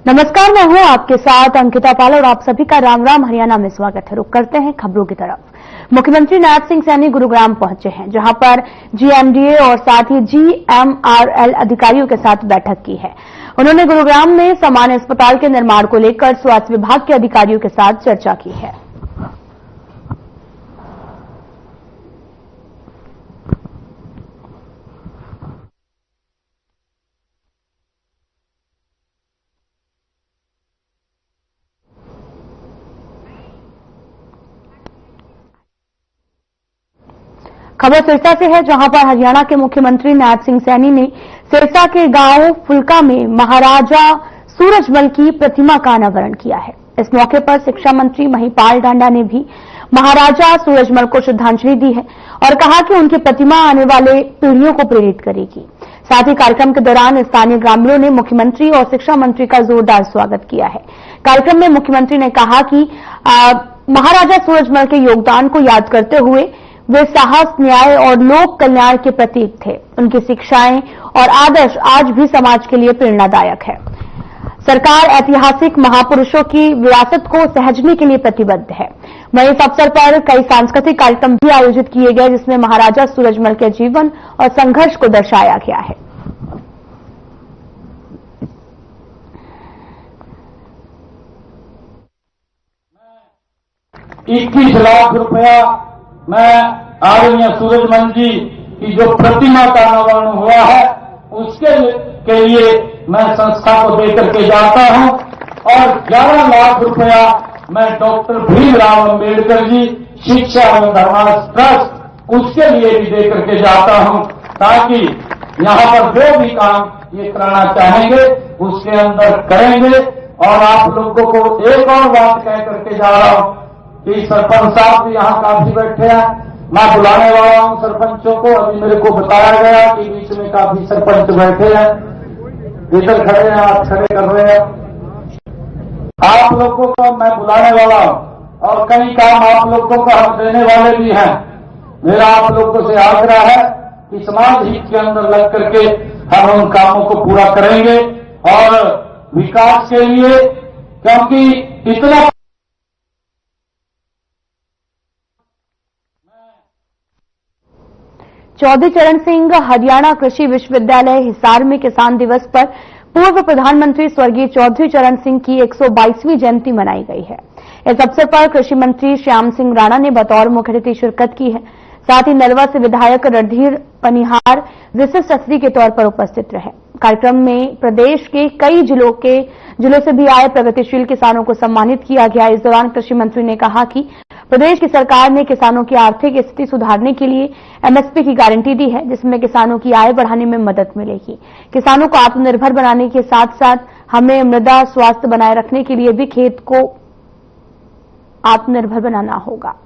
नमस्कार, मैं हूं आपके साथ अंकिता पाल और आप सभी का राम राम हरियाणा में स्वागत है। रुक करते हैं खबरों की तरफ। मुख्यमंत्री नायब सिंह सैनी गुरुग्राम पहुंचे हैं, जहां पर जीएमडीए और साथ ही जीएमआरएल अधिकारियों के साथ बैठक की है। उन्होंने गुरुग्राम में सामान्य अस्पताल के निर्माण को लेकर स्वास्थ्य विभाग के अधिकारियों के साथ चर्चा की है। खबर सिरसा से है, जहां पर हरियाणा के मुख्यमंत्री नायब सिंह सैनी ने सिरसा के गांव फुलका में महाराजा सूरजमल की प्रतिमा का अनावरण किया है। इस मौके पर शिक्षा मंत्री महिपाल डांडा ने भी महाराजा सूरजमल को श्रद्धांजलि दी है और कहा कि उनकी प्रतिमा आने वाले पीढ़ियों को प्रेरित करेगी। साथ ही कार्यक्रम के दौरान स्थानीय ग्रामीणों ने मुख्यमंत्री और शिक्षा मंत्री का जोरदार स्वागत किया है। कार्यक्रम में मुख्यमंत्री ने कहा कि महाराजा सूरजमल के योगदान को याद करते हुए वे साहस, न्याय और लोक कल्याण के प्रतीक थे। उनकी शिक्षाएं और आदर्श आज भी समाज के लिए प्रेरणादायक है। सरकार ऐतिहासिक महापुरुषों की विरासत को सहेजने के लिए प्रतिबद्ध है। वहीं इस अवसर पर कई सांस्कृतिक कार्यक्रम भी आयोजित किए गए, जिसमें महाराजा सूरजमल के जीवन और संघर्ष को दर्शाया गया है। 21 लाख रुपया मैं आदरणीय सूरजमल जी की जो प्रतिमा का अनावरण हुआ है उसके लिए मैं संस्था को देकर के जाता हूं और 11 लाख रुपया मैं डॉक्टर भीमराव अंबेडकर जी शिक्षा एवं धर्मार्थ ट्रस्ट उसके लिए भी देकर के जाता हूं, ताकि यहां पर जो भी काम ये कराना चाहेंगे उसके अंदर करेंगे। और आप लोगों को एक और बात कह करके जा रहा हूं कि सरपंच साहब भी यहाँ काफी बैठे हैं, मैं बुलाने वाला हूँ सरपंचों को। अभी मेरे को बताया गया कि बीच में काफी सरपंच बैठे हैं, इधर खड़े हैं, आप खड़े कर रहे हैं। आप लोगों को मैं बुलाने वाला हूँ और कई काम आप लोगों को हम देने वाले भी हैं। मेरा आप लोगों से आग्रह है कि समाज हित के अंदर लग करके हम उन कामों को पूरा करेंगे और विकास के लिए, क्योंकि इतना चौधरी चरण सिंह हरियाणा कृषि विश्वविद्यालय हिसार में किसान दिवस पर पूर्व प्रधानमंत्री स्वर्गीय चौधरी चरण सिंह की 122वीं जयंती मनाई गई है। इस अवसर पर कृषि मंत्री श्याम सिंह राणा ने बतौर मुख्य अतिथि शिरकत की है। साथ ही नलवा से विधायक रणधीर पनिहार विशिष्ट अतिथि के तौर पर उपस्थित रहे। कार्यक्रम में प्रदेश के कई जिलों से भी आए प्रगतिशील किसानों को सम्मानित किया गया। इस दौरान कृषि मंत्री ने कहा कि प्रदेश की सरकार ने किसानों की आर्थिक स्थिति सुधारने के लिए एमएसपी की गारंटी दी है, जिसमें किसानों की आय बढ़ाने में मदद मिलेगी। किसानों को आत्मनिर्भर बनाने के साथ साथ हमें मृदा स्वास्थ्य बनाए रखने के लिए भी खेत को आत्मनिर्भर बनाना होगा।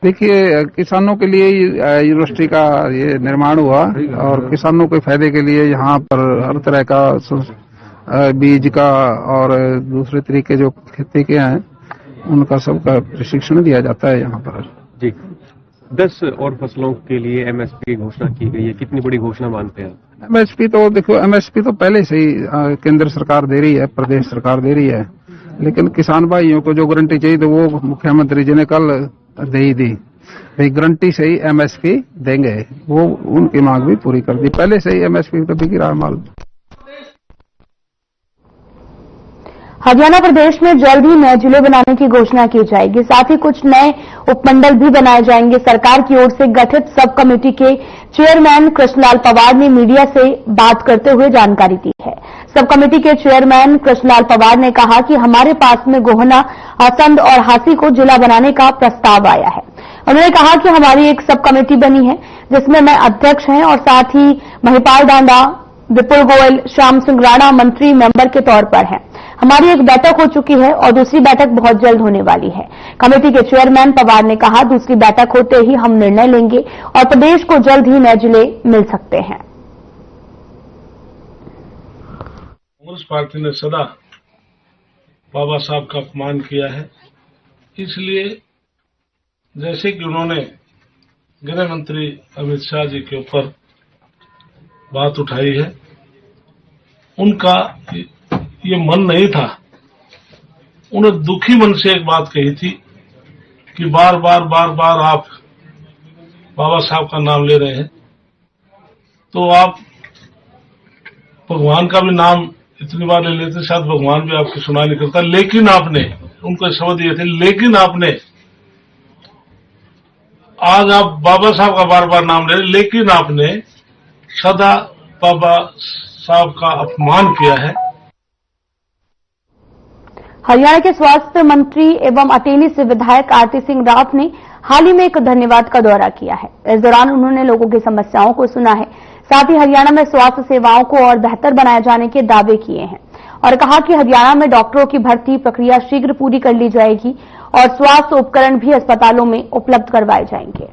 देखिए, किसानों के लिए यूनिवर्सिटी का ये निर्माण हुआ और किसानों के फायदे के लिए यहाँ पर हर तरह का बीज का और दूसरे तरीके जो खेती के हैं उनका सबका प्रशिक्षण दिया जाता है यहाँ पर। जी, 10 और फसलों के लिए एमएसपी की घोषणा की गई है, कितनी बड़ी घोषणा मानते हैं? एमएसपी तो देखो, एमएसपी तो पहले से ही केंद्र सरकार दे रही है, प्रदेश सरकार दे रही है, लेकिन किसान भाइयों को जो गारंटी चाहिए तो वो मुख्यमंत्री जी ने कल दे ही दी। गारंटी से ही एमएसपी देंगे, वो उनकी मांग भी पूरी कर दी। पहले से ही एमएसपी पे बिक रहा माल। हरियाणा प्रदेश में जल्द ही नए जिले बनाने की घोषणा की जाएगी। साथ ही कुछ नए उपमंडल भी बनाए जाएंगे। सरकार की ओर से गठित सब कमेटी के चेयरमैन कृष्णलाल पवार ने मीडिया से बात करते हुए जानकारी दी है। सब कमेटी के चेयरमैन कृष्णलाल पवार ने कहा कि हमारे पास में गोहना, असंध और हासी को जिला बनाने का प्रस्ताव आया है। उन्होंने कहा कि हमारी एक सब कमेटी बनी है, जिसमें मैं अध्यक्ष हैं और साथ ही महिपाल डांडा, विपुल गोयल, श्याम सिंह राणा मंत्री मेंबर के तौर पर हैं। हमारी एक बैठक हो चुकी है और दूसरी बैठक बहुत जल्द होने वाली है। कमेटी के चेयरमैन पवार ने कहा, दूसरी बैठक होते ही हम निर्णय लेंगे और प्रदेश को जल्द ही नए जिले मिल सकते हैं। कांग्रेस पार्टी ने सदा बाबा साहब का अपमान किया है, इसलिए जैसे कि उन्होंने गृह मंत्री अमित शाह जी के ऊपर बात उठाई है, उनका ये मन नहीं था। उन्हें दुखी मन से एक बात कही थी कि बार बार आप बाबा साहब का नाम ले रहे हैं, तो आप भगवान का भी नाम इतनी बार ले लेते, शायद भगवान भी आपकी सुनाई नहीं करता। लेकिन आपने, उनको शब्द दिए थे, लेकिन आपने आज आप बाबा साहब का बार बार नाम ले रहे, लेकिन आपने सदा बाबा साहब का अपमान किया है। हरियाणा के स्वास्थ्य मंत्री एवं अटेली से विधायक आरती सिंह राव ने हाल ही में एक धन्यवाद का दौरा किया है। इस दौरान उन्होंने लोगों की समस्याओं को सुना है, साथ ही हरियाणा में स्वास्थ्य सेवाओं को और बेहतर बनाए जाने के दावे किए हैं और कहा कि हरियाणा में डॉक्टरों की भर्ती प्रक्रिया शीघ्र पूरी कर ली जाएगी और स्वास्थ्य उपकरण भी अस्पतालों में उपलब्ध करवाए जाएंगे।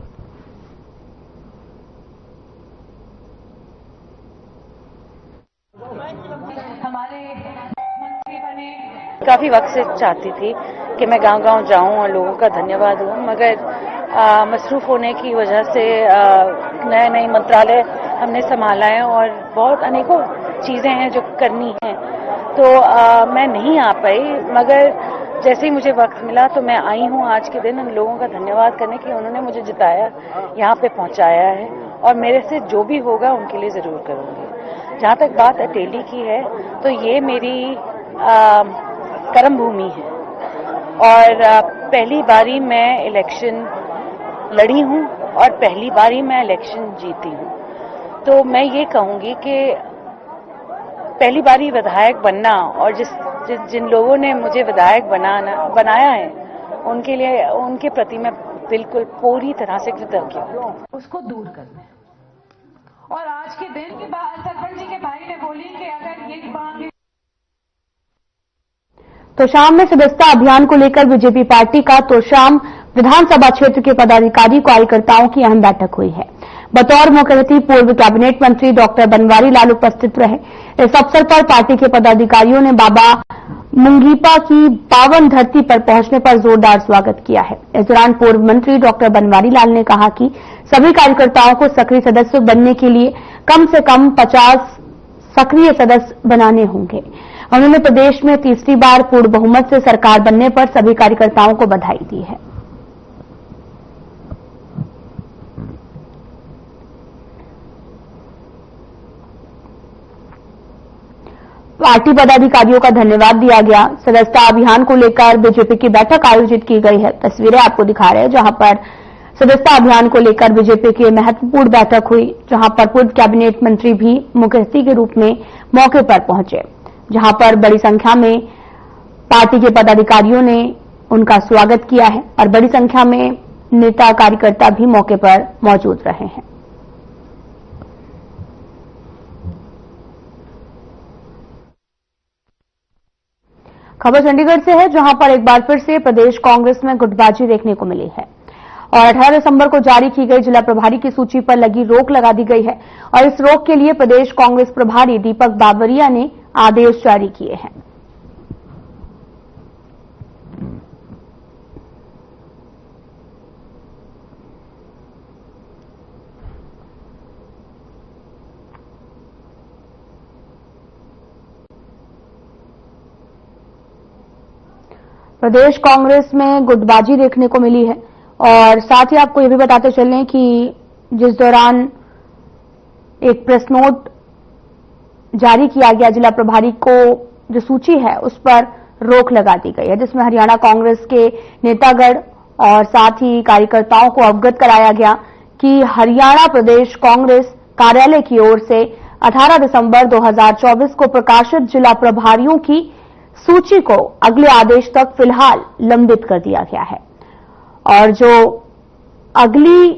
काफी वक्त से चाहती थी कि मैं गांव-गांव जाऊं और लोगों का धन्यवाद दूं, मगर मसरूफ होने की वजह से नए मंत्रालय हमने संभाला है और बहुत अनेकों चीजें हैं जो करनी है, तो मैं नहीं आ पाई। मगर जैसे ही मुझे वक्त मिला तो मैं आई हूं आज के दिन उन लोगों का धन्यवाद करने की, उन्होंने मुझे जिताया, यहाँ पे पहुंचाया है और मेरे से जो भी होगा उनके लिए जरूर करूंगी। जहां तक बात अटेली की है तो ये मेरी कर्म भूमि है और पहली बारी मैं इलेक्शन लड़ी हूं और पहली बारी मैं इलेक्शन जीती हूं, तो मैं ये कहूंगी कि पहली बारी विधायक बनना और जिन लोगों ने मुझे विधायक बनाया है उनके लिए, उनके प्रति मैं बिल्कुल पूरी तरह से कृतज्ञ हूं। उसको दूर करना है। और आज के दिन के बाद सरपंच जी के भाई ने बोली कि अगर ये मांग तो शाम में सदस्यता अभियान को लेकर बीजेपी पार्टी का तोशाम विधानसभा क्षेत्र के पदाधिकारी कार्यकर्ताओं की अहम बैठक हुई है। बतौर मुख्य अतिथि पूर्व कैबिनेट मंत्री डॉक्टर बनवारी लाल उपस्थित रहे। इस अवसर पर पार्टी के पदाधिकारियों ने बाबा मुंगीपा की पावन धरती पर पहुंचने पर जोरदार स्वागत किया है। इस दौरान पूर्व मंत्री डॉक्टर बनवारी लाल ने कहा कि सभी कार्यकर्ताओं को सक्रिय सदस्य बनने के लिए कम से कम 50 सक्रिय सदस्य बनाने होंगे। उन्होंने प्रदेश में तीसरी बार पूर्ण बहुमत से सरकार बनने पर सभी कार्यकर्ताओं को बधाई दी है। पार्टी पदाधिकारियों का धन्यवाद दिया गया। सदस्यता अभियान को लेकर बीजेपी की बैठक आयोजित की गई है। तस्वीरें आपको दिखा रहे हैं जहां पर सदस्यता अभियान को लेकर बीजेपी की महत्वपूर्ण बैठक हुई, जहां पर पूर्व कैबिनेट मंत्री भी मुख्य अतिथि के रूप में मौके पर पहुंचे, जहां पर बड़ी संख्या में पार्टी के पदाधिकारियों ने उनका स्वागत किया है और बड़ी संख्या में नेता कार्यकर्ता भी मौके पर मौजूद रहे हैं। खबर चंडीगढ़ से है, जहां पर एक बार फिर से प्रदेश कांग्रेस में गुटबाजी देखने को मिली है और 18 दिसंबर को जारी की गई जिला प्रभारी की सूची पर लगी रोक लगा दी गई है और इस रोक के लिए प्रदेश कांग्रेस प्रभारी दीपक बावरिया ने आदेश जारी किए हैं। प्रदेश कांग्रेस में गुटबाजी देखने को मिली है और साथ ही आपको ये भी बताते चलें कि जिस दौरान एक प्रेस नोट जारी किया गया, जिला प्रभारी को जो सूची है उस पर रोक लगा दी गई है, जिसमें हरियाणा कांग्रेस के नेतागण और साथ ही कार्यकर्ताओं को अवगत कराया गया कि हरियाणा प्रदेश कांग्रेस कार्यालय की ओर से 18 दिसंबर 2024 को प्रकाशित जिला प्रभारियों की सूची को अगले आदेश तक फिलहाल लंबित कर दिया गया है और जो अगली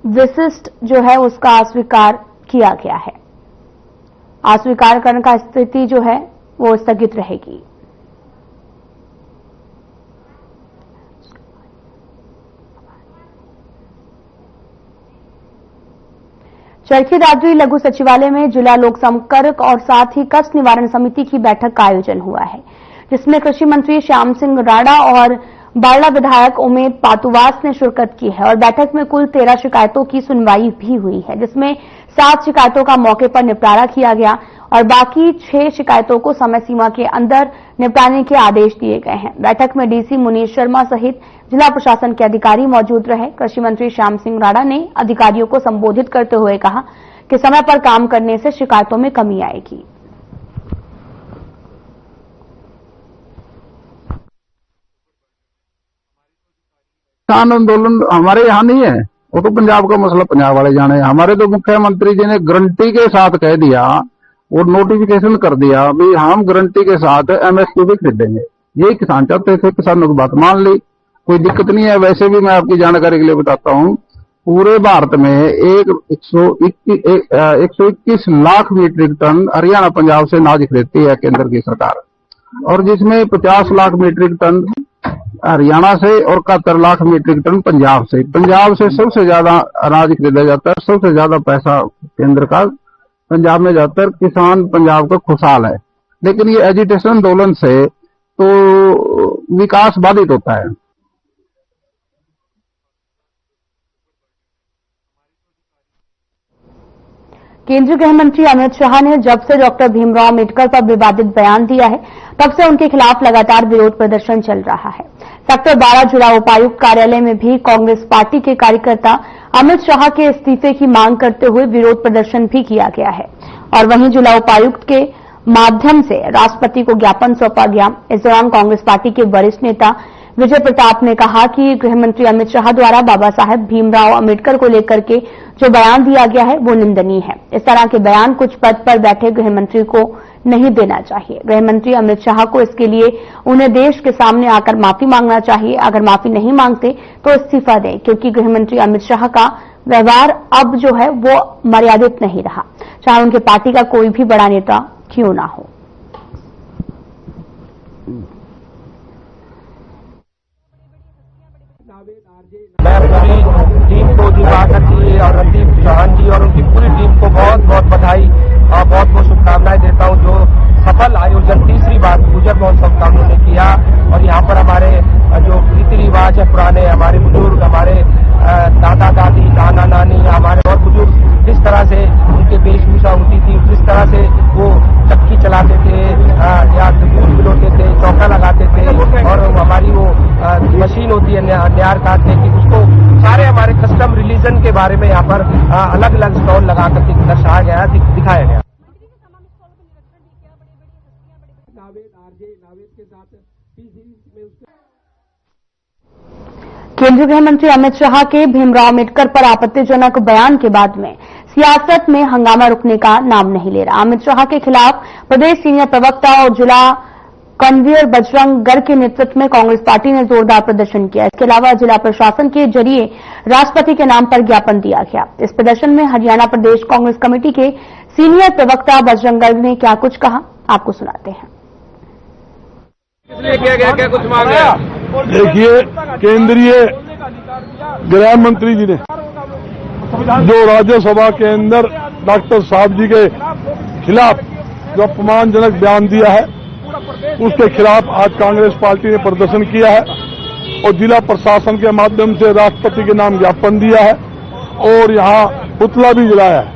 विशिष्ट जो है उसका अस्वीकार किया गया है। अस्वीकार करने का स्थिति जो है वो स्थगित रहेगी। चरखी दादरी लघु सचिवालय में जिला लोक संपर्क और साथ ही कष्ट निवारण समिति की बैठक का आयोजन हुआ है, जिसमें कृषि मंत्री श्याम सिंह राणा और बारला विधायक उमेद पातुवास ने शिरकत की है और बैठक में कुल 13 शिकायतों की सुनवाई भी हुई है, जिसमें 7 शिकायतों का मौके पर निपटारा किया गया और बाकी 6 शिकायतों को समय सीमा के अंदर निपटाने के आदेश दिए गए हैं। बैठक में डीसी मुनीश शर्मा सहित जिला प्रशासन के अधिकारी मौजूद रहे। कृषि मंत्री श्याम सिंह राणा ने अधिकारियों को संबोधित करते हुए कहा कि समय पर काम करने से शिकायतों में कमी आएगी। किसान आंदोलन हमारे यहाँ नहीं है, वो तो पंजाब का मसला पंजाब वाले जाने। हमारे तो मुख्यमंत्री जी ने गारंटी के साथ कह दिया और नोटिफिकेशन कर दिया भी हम गारंटी के साथ एमएसपी भी खरीदेंगे। यही किसान चाहते थे, किसानों की बात मान ली, कोई दिक्कत नहीं है। वैसे भी मैं आपकी जानकारी के लिए बताता हूँ, पूरे भारत में 121 लाख मीट्रिक टन हरियाणा पंजाब से अनाज खरीदती है केंद्र की सरकार, और जिसमें 50 लाख मीट्रिक टन हरियाणा से और 71 लाख मीट्रिक टन पंजाब से। पंजाब से सबसे ज्यादा अनाज खरीदा जाता है, सबसे ज्यादा पैसा केंद्र का पंजाब में जाता है। किसान पंजाब का खुशहाल है, लेकिन ये एजिटेशन आंदोलन से तो विकास बाधित होता है। केंद्रीय गृह मंत्री अमित शाह ने जब से डॉक्टर भीमराव अम्बेडकर पर विवादित बयान दिया है, तब से उनके खिलाफ लगातार विरोध प्रदर्शन चल रहा है। सेक्टर 12 जिला उपायुक्त कार्यालय में भी कांग्रेस पार्टी के कार्यकर्ता अमित शाह के इस्तीफे की मांग करते हुए विरोध प्रदर्शन भी किया गया है और वहीं जिला उपायुक्त के माध्यम से राष्ट्रपति को ज्ञापन सौंपा गया। इस दौरान कांग्रेस पार्टी के वरिष्ठ नेता विजय प्रताप ने कहा कि गृह मंत्री अमित शाह द्वारा बाबा साहेब भीमराव अम्बेडकर को लेकर के जो बयान दिया गया है वो निंदनीय है। इस तरह के बयान कुछ पद पर बैठे गृह मंत्री को नहीं देना चाहिए। गृह मंत्री अमित शाह को इसके लिए उन्हें देश के सामने आकर माफी मांगना चाहिए। अगर माफी नहीं मांगते तो इस्तीफा दें, क्योंकि गृह मंत्री अमित शाह का व्यवहार अब जो है वो मर्यादित नहीं रहा, चाहे उनके पार्टी का कोई भी बड़ा नेता क्यों ना हो। मैं पूरी टीम को दिवाकर जी और रणदीप चौहान जी और उनकी पूरी टीम को बहुत बहुत बधाई और बहुत बहुत शुभकामनाएं देता हूं। जो सफल आयोजन तीसरी बार गुजर महोत्सव का उन्होंने किया और यहाँ पर हमारे जो रीति रिवाज है पुराने, हमारे बुजुर्ग, हमारे दादा दादी, नाना नानी, हमारे और बुजुर्ग जिस तरह से उनके वेशभूषा होती थी, जिस तरह से वो चक्की चलाते थे या दूध पिलोते थे, चौका लगाते थे और हमारी वो मशीन होती है न्यार काटने की, उसको सारे हमारे कस्टम रिलीजन के बारे में यहाँ पर अलग अलग स्टॉल लगा करके दर्शाया गया, दिखाया गया। केंद्रीय गृह मंत्री अमित शाह के भीमराव अम्बेडकर पर आपत्तिजनक बयान के बाद में सियासत में हंगामा रुकने का नाम नहीं ले रहा। अमित शाह के खिलाफ प्रदेश सीनियर प्रवक्ता और जिला कन्वीनर बजरंग गर्ग के नेतृत्व में कांग्रेस पार्टी ने जोरदार प्रदर्शन किया। इसके अलावा जिला प्रशासन के जरिए राष्ट्रपति के नाम पर ज्ञापन दिया गया। इस प्रदर्शन में हरियाणा प्रदेश कांग्रेस कमेटी के सीनियर प्रवक्ता बजरंग गर्ग ने क्या कुछ कहा, आपको सुनाते हैं। क्या कुछ मांग रहा? देखिए, केंद्रीय गृह मंत्री जी ने जो राज्यसभा के अंदर डॉक्टर साहब जी के खिलाफ जो अपमानजनक बयान दिया है, उसके खिलाफ आज कांग्रेस पार्टी ने प्रदर्शन किया है और जिला प्रशासन के माध्यम से राष्ट्रपति के नाम ज्ञापन दिया है और यहाँ पुतला भी जलाया है।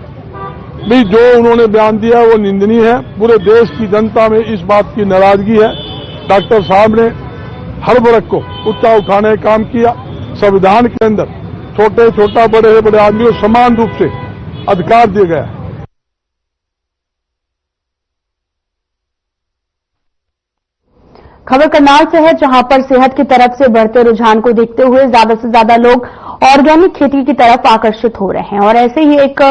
भी जो उन्होंने बयान दिया वो निंदनीय है। पूरे देश की जनता में इस बात की नाराजगी है। डॉक्टर साहब ने हर वर्ग को ऊंचा उठाने का काम किया। संविधान के अंदर छोटे छोटा बड़े बड़े आदमियों को समान रूप से अधिकार दिए गए हैं। खबर करनाल से है, जहां पर सेहत की तरफ से बढ़ते रुझान को देखते हुए ज्यादा से ज्यादा लोग ऑर्गेनिक खेती की तरफ आकर्षित हो रहे हैं और ऐसे ही एक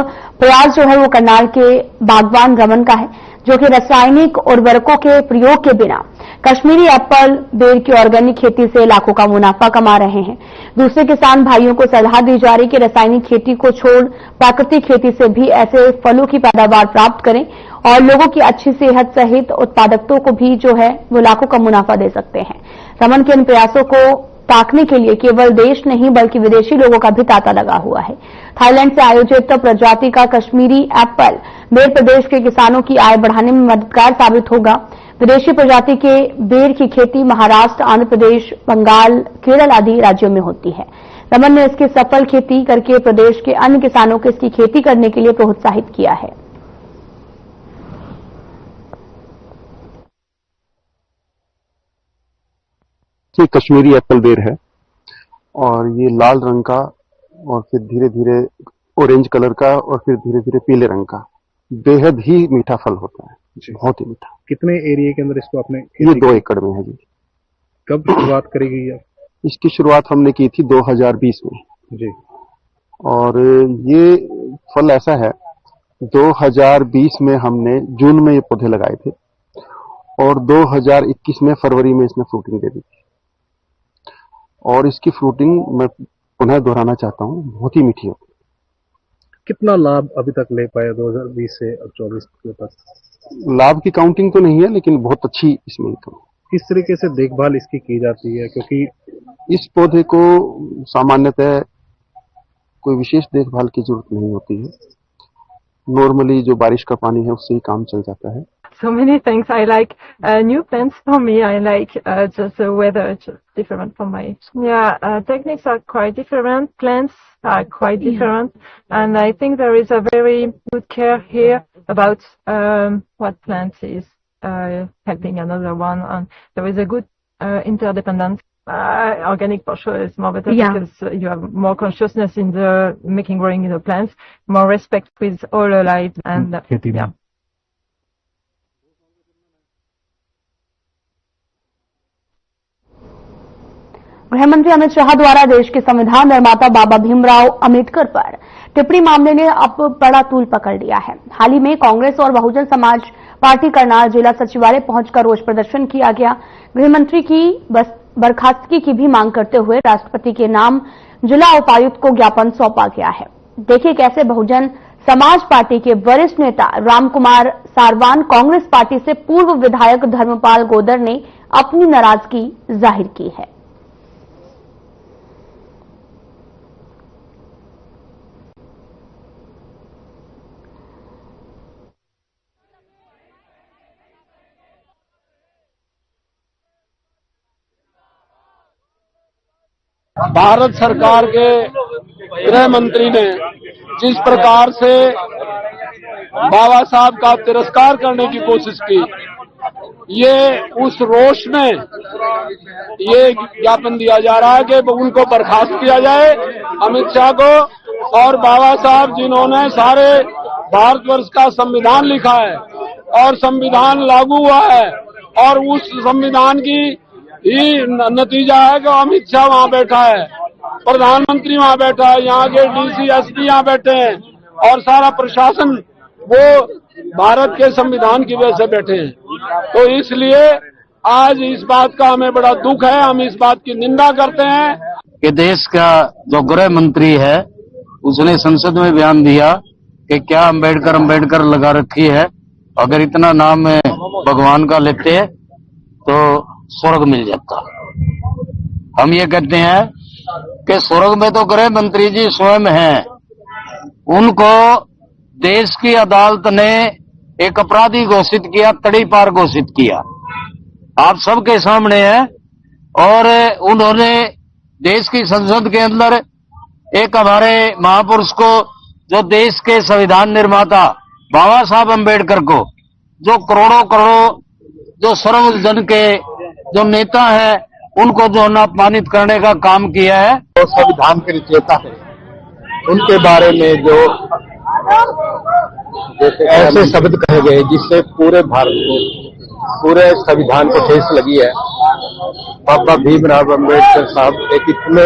प्रयास जो है वो करनाल के बागवान रमन का है, जो कि रासायनिक उर्वरकों के प्रयोग के बिना कश्मीरी एप्पल बेर की ऑर्गेनिक खेती से लाखों का मुनाफा कमा रहे हैं। दूसरे किसान भाइयों को सलाह दी जा रही कि रासायनिक खेती को छोड़ प्राकृतिक खेती से भी ऐसे फलों की पैदावार प्राप्त करें और लोगों की अच्छी सेहत सहित उत्पादकता को भी जो है वो लाखों का मुनाफा दे सकते हैं। रमन के इन प्रयासों को ताकने के लिए केवल देश नहीं बल्कि विदेशी लोगों का भी तांता लगा हुआ है। थाईलैंड से आयोजित प्रजाति का कश्मीरी एप्पल बेर प्रदेश के किसानों की आय बढ़ाने में मददगार साबित होगा। विदेशी प्रजाति के बेर की खेती महाराष्ट्र, आंध्र प्रदेश, बंगाल, केरल आदि राज्यों में होती है। रमन ने इसकी सफल खेती करके प्रदेश के अन्य किसानों को इसकी खेती करने के लिए प्रोत्साहित किया है। ये कश्मीरी एप्पल बेर है और ये लाल रंग का और फिर धीरे धीरे ऑरेंज कलर का और फिर धीरे धीरे पीले रंग का बेहद ही मीठा फल होता है, बहुत ही मीठा। कितने एरिया के अंदर इसको आपने ये 2 एकड़ में है जी। कब शुरुआत करी गई है? इसकी शुरुआत हमने की थी 2020 में जी। और ये फल ऐसा है, 2020 में हमने जून में ये पौधे लगाए थे और 2021 में फरवरी में इसने फ्रूटिंग दे दी थी। और इसकी फ्रूटिंग मैं पुनः दोहराना चाहता हूँ, बहुत ही मीठी होती है। कितना लाभ अभी तक ले पाए 2020 से अब 24 तक? लाभ की काउंटिंग तो नहीं है, लेकिन बहुत अच्छी इसमें इनकम। किस तरीके से देखभाल इसकी की जाती है? क्योंकि इस पौधे को सामान्यतः कोई विशेष देखभाल की जरूरत नहीं होती है। नॉर्मली जो बारिश का पानी है उससे ही काम चल जाता है। So many things. I like new plants for me. I like just the weather, just different from my. Yeah, techniques are quite different. Plants are quite different. And I think there is a very good care here about what plant is helping another one. And there is a good interdependence. Organic for sure is more better because you have more consciousness in the making growing the plants, more respect with all life and yeah. गृहमंत्री अमित शाह द्वारा देश के संविधान निर्माता बाबा भीमराव अम्बेडकर पर टिप्पणी मामले ने अब बड़ा तूल पकड़ लिया है। हाल ही में कांग्रेस और बहुजन समाज पार्टी करनाल जिला सचिवालय पहुंचकर रोष प्रदर्शन किया गया। गृहमंत्री की बर्खास्तगी की भी मांग करते हुए राष्ट्रपति के नाम जिला उपायुक्त को ज्ञापन सौंपा गया है। देखिए कैसे बहुजन समाज पार्टी के वरिष्ठ नेता रामकुमार सारवान कांग्रेस पार्टी से पूर्व विधायक धर्मपाल गोदर ने अपनी नाराजगी जाहिर की है। भारत सरकार के गृह मंत्री ने जिस प्रकार से बाबा साहब का तिरस्कार करने की कोशिश की, ये उस रोष में ये ज्ञापन दिया जा रहा है कि उनको बर्खास्त किया जाए, अमित शाह को। और बाबा साहब जिन्होंने सारे भारतवर्ष का संविधान लिखा है और संविधान लागू हुआ है, और उस संविधान की ही नतीजा है कि अमित शाह वहां बैठा है, प्रधानमंत्री वहां बैठा है, यहाँ के डीसी एसपी यहाँ बैठे हैं और सारा प्रशासन वो भारत के संविधान की वजह से बैठे हैं। तो इसलिए आज इस बात का हमें बड़ा दुख है, हम इस बात की निंदा करते हैं कि देश का जो गृह मंत्री है उसने संसद में बयान दिया कि क्या अम्बेडकर लगा रखी है, अगर इतना नाम भगवान का लेते तो स्वर्ग मिल जाता। हम ये कहते हैं कि स्वर्ग में तो गृह मंत्री जी स्वयं हैं, उनको देश की अदालत ने एक अपराधी घोषित किया, तड़ीपार घोषित किया, आप सबके सामने है। और उन्होंने देश की संसद के अंदर एक हमारे महापुरुष को, जो देश के संविधान निर्माता बाबा साहब अम्बेडकर को, जो करोड़ों जो सर्व जन के जो नेता है, उनको जो अपमानित करने का काम किया है। तो संविधान के रचयिता है, उनके बारे में जो ऐसे शब्द कहे गए जिससे पूरे भारत को, पूरे संविधान को ठेस लगी है। बाबा भीमराव अम्बेडकर साहब एक इतने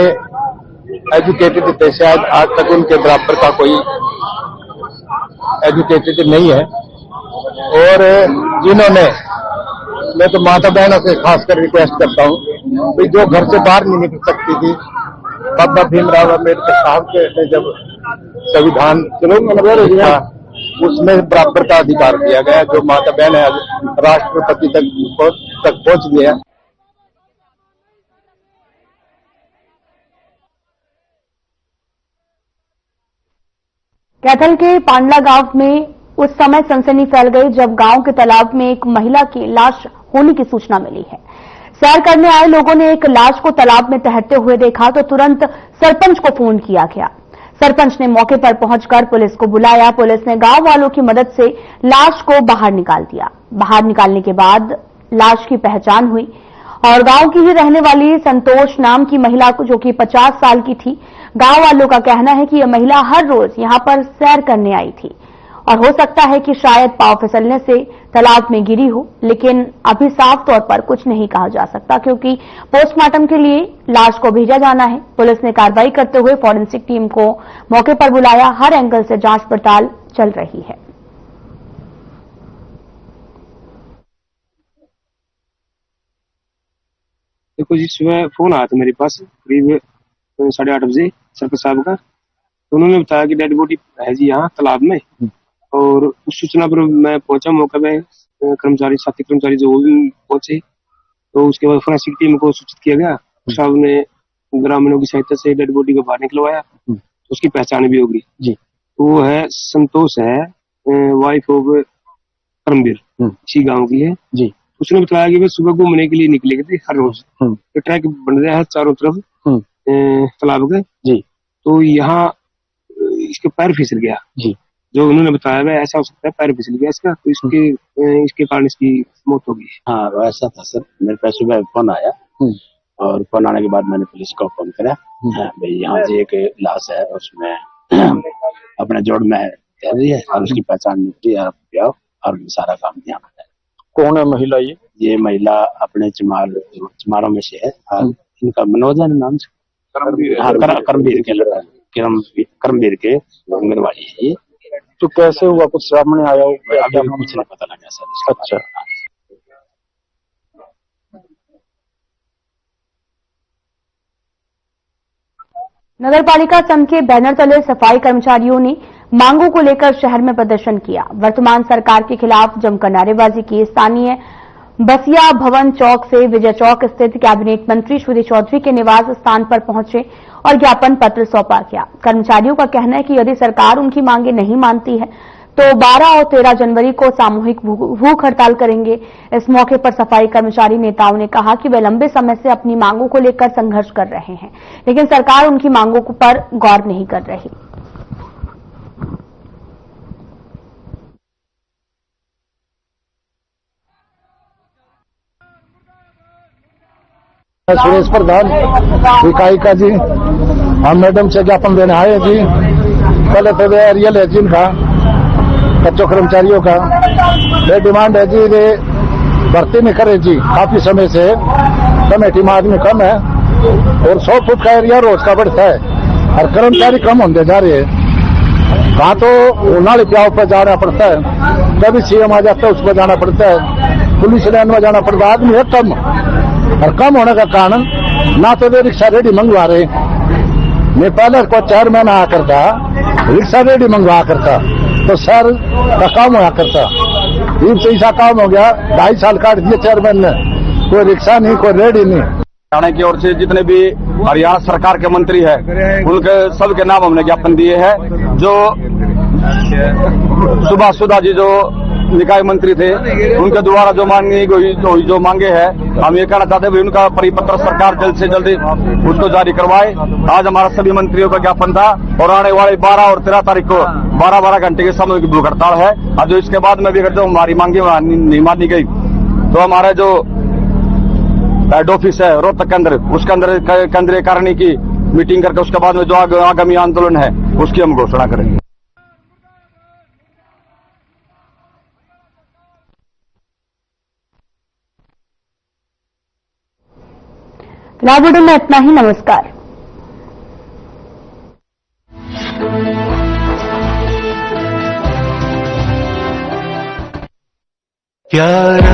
एजुकेटेड थे, शायद आज तक उनके बराबर का कोई एजुकेटेड नहीं है। और जिन्होंने, मैं तो माता बहनों से खासकर रिक्वेस्ट करता हूँ कि जो घर से बाहर नहीं निकल सकती थी, बाबा भीमराव अम्बेडकर साहब के जब संविधान था उसमें बराबर का अधिकार दिया गया। जो माता बहन है राष्ट्रपति तक पहुंच गया। कैथल के पांडला गांव में उस समय सनसनी फैल गई जब गांव के तालाब में एक महिला की लाश होने की सूचना मिली है। सैर करने आए लोगों ने एक लाश को तालाब में तैरते हुए देखा तो तुरंत सरपंच को फोन किया गया। सरपंच ने मौके पर पहुंचकर पुलिस को बुलाया। पुलिस ने गांव वालों की मदद से लाश को बाहर निकाल दिया। बाहर निकालने के बाद लाश की पहचान हुई और गांव की ही रहने वाली संतोष नाम की महिला जो कि 50 साल की थी। गांव वालों का कहना है कि यह महिला हर रोज यहां पर सैर करने आई थी और हो सकता है कि शायद पांव फिसलने से तालाब में गिरी हो, लेकिन अभी साफ तौर पर कुछ नहीं कहा जा सकता क्योंकि पोस्टमार्टम के लिए लाश को भेजा जाना है। पुलिस ने कार्रवाई करते हुए फॉरेंसिक टीम को मौके पर बुलाया। हर एंगल से जांच पड़ताल चल रही है। देखो जी, सुबह फोन आया था मेरे पास करीब 8:30 बजे सरपंच साहब का। तो उन्होंने बताया कि डेड बॉडी है जी यहाँ तालाब में, और उस सूचना पर मैं पहुंचा मौके पे। कर्मचारी, साथी कर्मचारी जो भी पहुंचे, तो उसके बाद फोरेंसिक टीम को सूचित किया गया। साहब ने ग्रामीणों की सहायता से डेड बॉडी को बाहर निकलवाया। तो उसकी पहचान भी होगी जी। तो वो है संतोष है, वाइफ ऑफ करमवीर, इसी गाँव की है जी। उसने बताया कि वे सुबह घूमने के लिए निकले थे हर रोज। तो ट्रैक बन रहा है चारों तरफ तालाब के जी। तो यहाँ इसके पैर फिसल गया जी। जो उन्होंने बताया वह ऐसा हो सकता है, पैर फिसल गया इसका, तो इसके कारण इसकी मौत हो गई। हाँ, वैसा था सर। मेरे पास सुबह फोन आया और फोन आने के बाद मैंने पुलिस को फोन करा, भाई यहाँ से एक लाश है, उसमें अपने जोड़ में तैर रही है और उसकी पहचान निकली है और सारा काम यहाँ है। कौन है महिला? ये महिला अपने चमारों में से है। इनका मनोज है नाम से, करमवीर के अंगनवाड़ी है ये। तो कैसे हुआ, कुछ सामने आया हो? अभी कुछ नहीं पता लगा सर। अच्छा। नगरपालिका संघ के बैनर तले सफाई कर्मचारियों ने मांगों को लेकर शहर में प्रदर्शन किया। वर्तमान सरकार के खिलाफ जमकर नारेबाजी की। स्थानीय बसिया भवन चौक से विजय चौक स्थित कैबिनेट मंत्री श्री चौधरी के निवास स्थान पर पहुंचे और ज्ञापन पत्र सौंपा गया। कर्मचारियों का कहना है कि यदि सरकार उनकी मांगे नहीं मानती है तो 12 और 13 जनवरी को सामूहिक भूख हड़ताल करेंगे। इस मौके पर सफाई कर्मचारी नेताओं ने कहा कि वे लंबे समय से अपनी मांगों को लेकर संघर्ष कर रहे हैं, लेकिन सरकार उनकी मांगों पर गौर नहीं कर रही। सुरेश प्रधान इकाई का जी, हम मैडम से ज्ञापन देने आए जी। पहले तो वे रियल है जिनका बच्चों कर्मचारियों का ये डिमांड है जी, वे भर्ती नहीं करे जी। काफी समय से कमेटी में आदमी कम है और 100 फुट का एरिया रोज का बढ़ता है और कर्मचारी कम होते जा रहे हैं। कहाँ तो नाली प्याव पर जाना पड़ता है, कभी सीएम आ जाता है उसको जाना पड़ता है, पुलिस लाइन में जाना पड़ता है। आदमी है कम और कम होने का कारण ना तो वे रिक्शा रेडी मंगवा रहे। मैं पहले को 4 महीना आया करता, रिक्शा रेडी मंगवा करता तो शहर का काम हुआ करता। ये ऐसा काम हो गया, 2.5 साल काट दिए चेयरमैन ने, कोई रिक्शा नहीं, कोई रेडी नहीं। हरियाणा की ओर से जितने भी हरियाणा सरकार के मंत्री है उनके सबके नाम हमने ज्ञापन दिए हैं। जो सुभाष सुधा जी जो निकाय मंत्री थे, उनके द्वारा जो मांगी गई जो मांगे हैं, हम ये कहना चाहते हैं उनका परिपत्र सरकार जल्द से जल्द उसको जारी करवाए। आज हमारा सभी मंत्रियों का ज्ञापन था और आने वाले 12 और 13 तारीख को 12-12 घंटे के समय की भूख हड़ताल है। और जो इसके बाद में भी अगर जो हमारी मांगे नहीं मानी गई तो हमारा जो हेड ऑफिस है रोहतक के अंदर, उसके अंदर केंद्रीय कारिणी की मीटिंग करके उसके बाद में जो आगामी आंदोलन है उसकी हम घोषणा करेंगे। फिलहाल वीडियो में इतना ही। नमस्कार। प्यार